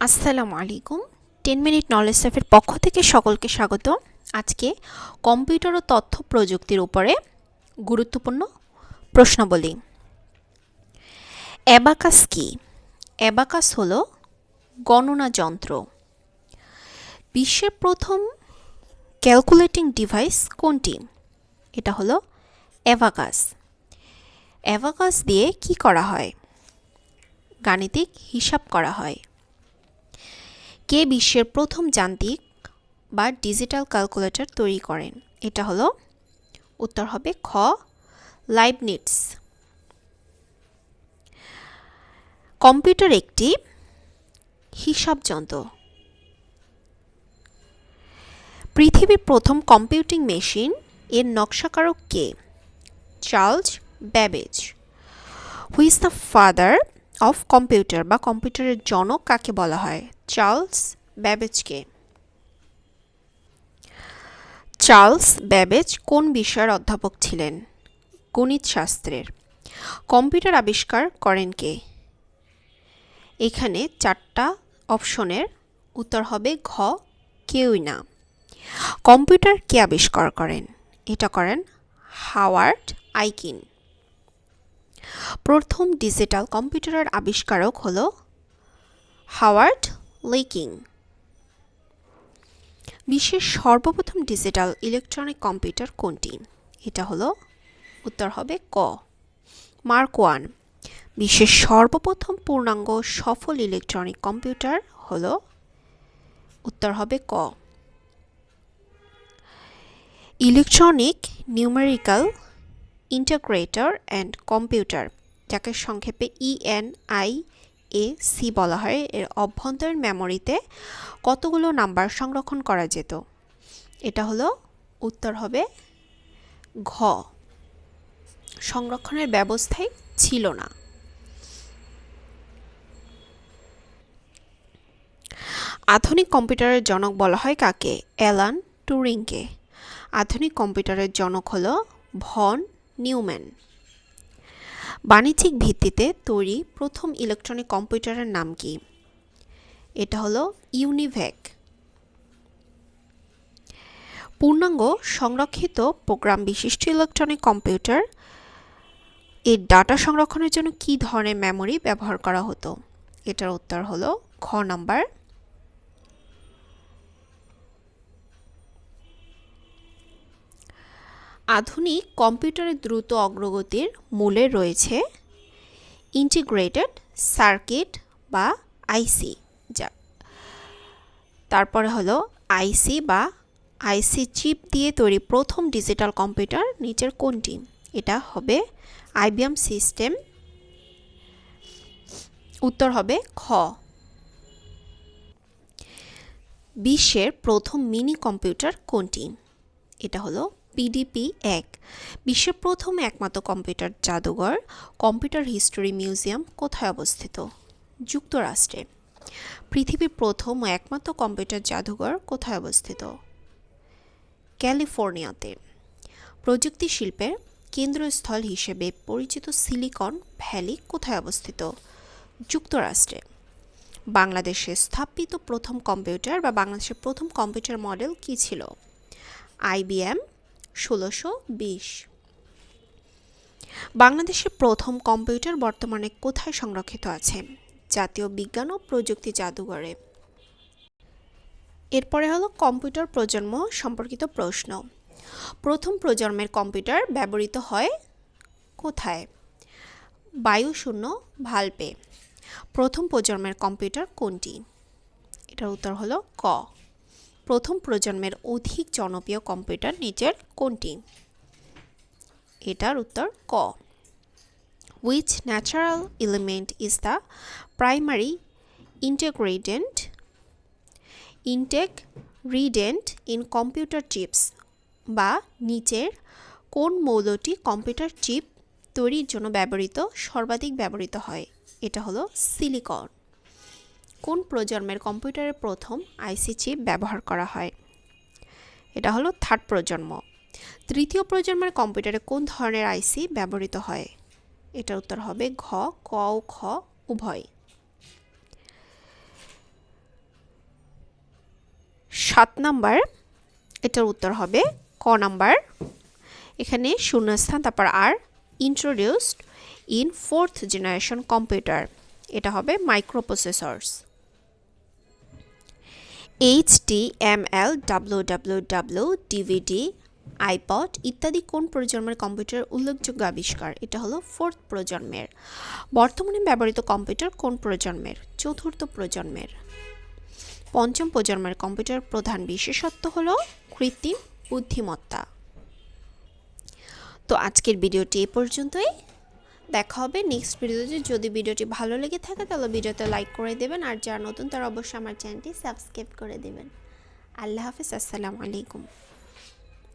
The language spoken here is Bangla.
আসসালামু আলাইকুম 10 মিনিট নলেজ স্যাফের পক্ষ থেকে সকলকে স্বাগত। আজকে কম্পিউটার ও তথ্য প্রযুক্তির উপরে গুরুত্বপূর্ণ প্রশ্নাবলী। অ্যাবাকাস কি? অ্যাবাকাস হলো গণনা যন্ত্র। বিশ্বের প্রথম ক্যালকুলেটিং ডিভাইস কোনটি? এটা হলো অ্যাবাকাস। অ্যাবাকাস দিয়ে কি করা হয়? গাণিতিক হিসাব করা হয়। কে বিশ্বের প্রথম যান্ত্রিক বা ডিজিটাল ক্যালকুলেটর তৈরি করেন? এটা হলো উত্তর হবে খ লাইবনিটজ। কম্পিউটার একটি হিসাব যন্ত্র। পৃথিবীর প্রথম কম্পিউটিং মেশিন এর নকশাকারক কে? Charles Babbage. Who is the father of computer বা কম্পিউটারের জনক কাকে বলা হয়? চার্লস ব্যাবেজকে। চার্লস ব্যাবেজ কোন বিষয়ের অধ্যাপক ছিলেন? গণিত শাস্ত্রের। কম্পিউটার আবিষ্কার করেন কে? এখানে 4টা অপশনের উত্তর হবে ঘ কেউই না। কম্পিউটার কে আবিষ্কার করেন? এটা করেন হাওয়ার্ড আইকিন। প্রথম ডিজিটাল কম্পিউটারের আবিষ্কারক হলো হাওয়ার্ড লেকিং। বিশ্বের সর্বপ্রথম ডিজিটাল ইলেকট্রনিক কম্পিউটার কোনটি? এটা হলো উত্তর হবে ক মার্ক 1। বিশ্বের সর্বপ্রথম পূর্ণাঙ্গ সফল ইলেকট্রনিক কম্পিউটার হলো উত্তর হবে ক electronic numerical integrator and computer, যাকে সংক্ষেপে ENIAC বলা হয়। এর অভ্যন্তরীণ মেমোরিতে কতগুলো নাম্বার সংরক্ষণ করা যেত? এটা হলো উত্তর হবে ঘ সংরক্ষণের ব্যবস্থাই ছিল না। আধুনিক কম্পিউটারের জনক বলা হয় কাকে? অ্যালান টুরিংকে। আধুনিক কম্পিউটারের জনক হলো ভন নিউম্যান। বাণিজ্যিক ভিত্তিতে তৈরি প্রথম ইলেকট্রনিক কম্পিউটারের নাম কি? এটা হলো ইউনিভ্যাক। পূর্ণাঙ্গ সংরক্ষিত প্রোগ্রাম বিশিষ্ট ইলেকট্রনিক কম্পিউটার এর ডাটা সংরক্ষণের জন্য কি ধরনের মেমোরি ব্যবহার করা হতো? এটার উত্তর হলো খ নাম্বার। আধুনিক কম্পিউটারের দ্রুত অগ্রগতির মূলে রয়েছে ইন্টিগ্রেটেড সার্কিট বা আইসি। যা তারপরে হলো আইসি বা আইসি চিপ দিয়ে তৈরি প্রথম ডিজিটাল কম্পিউটার নিচের কোনটি? এটা হবে আইবিএম সিস্টেম। উত্তর হবে খ। বিশ্বের প্রথম মিনি কম্পিউটার কোনটি? এটা হলো PDP-1। বিশ্বের প্রথম একমাত্র কম্পিউটার জাদুঘর কম্পিউটার হিস্টোরি মিউজিয়াম কোথায় অবস্থিত? যুক্তরাষ্ট্রে। পৃথিবীর প্রথম ও একমাত্র কম্পিউটার জাদুঘর কোথায় অবস্থিত? ক্যালিফোর্নিয়াতে। প্রযুক্তি শিল্পের কেন্দ্রস্থল হিসেবে পরিচিত সিলিকন ভ্যালি কোথায় অবস্থিত? যুক্তরাষ্ট্রে। বাংলাদেশে স্থাপিত প্রথম কম্পিউটার বা বাংলাদেশের প্রথম কম্পিউটার মডেল কি ছিল? IBM 1620। বাংলাদেশের প্রথম কম্পিউটার বর্তমানে কোথায় সংরক্ষিত আছে? জাতীয় বিজ্ঞান ও প্রযুক্তি জাদুঘরে। এরপরে হলো কম্পিউটার প্রজন্ম সম্পর্কিত প্রশ্ন। প্রথম প্রজন্মের কম্পিউটার ব্যবহৃত হয় কোথায়? বায়ুশূন্য ভালভে। প্রথম প্রজন্মের কম্পিউটার কোনটি? এটার উত্তর হলো ক প্রথম প্রজন্মের অধিক জনপ্রিয় কম্পিউটার নিচের কোনটি? এটার উত্তর ক Which natural element is the primary ingredient in computer chips? বা নিচের কোন মৌলটি কম্পিউটার চিপ তৈরির জন্য সর্বাধিক ব্যবহৃত হয়? এটা হলো সিলিকন। কোন প্রজন্মের কম্পিউটারের প্রথম আইসি চিপ ব্যবহার করা হয়? এটা হলো থার্ড প্রজন্ম। তৃতীয় প্রজন্মের কম্পিউটারে কোন ধরনের আইসি ব্যবহৃত হয়? এটার উত্তর হবে ঘ ক ও খ উভয়। 7 নাম্বার, এটার উত্তর হবে ক নাম্বার। এখানে শূন্যস্থান তারপর আর, introduced in 4th generation computer, এটা হবে microprocessors. HTML, WWW, DVD, iPod ইত্যাদি কোন প্রজন্মের কম্পিউটার উল্লেখযোগ্য আবিষ্কার? এটা হলো 4th প্রজন্মের। বর্তমানে ব্যবহৃত কম্পিউটার কোন প্রজন্মের? 4th প্রজন্মের। 5ম প্রজন্মের কম্পিউটার প্রধান বিশেষত্ব হলো কৃত্রিম বুদ্ধিমত্তা। তো আজকের ভিডিওটি এ পর্যন্তই, দেখা হবে নেক্সট ভিডিওতে। যদি ভিডিওটি ভালো লেগে থাকে তাহলে ভিডিওতে লাইক করে দেবেন, আর যারা নতুন তারা অবশ্যই আমার চ্যানেলটি সাবস্ক্রাইব করে দেবেন। আল্লাহ হাফেজ, আসসালামু আলাইকুম।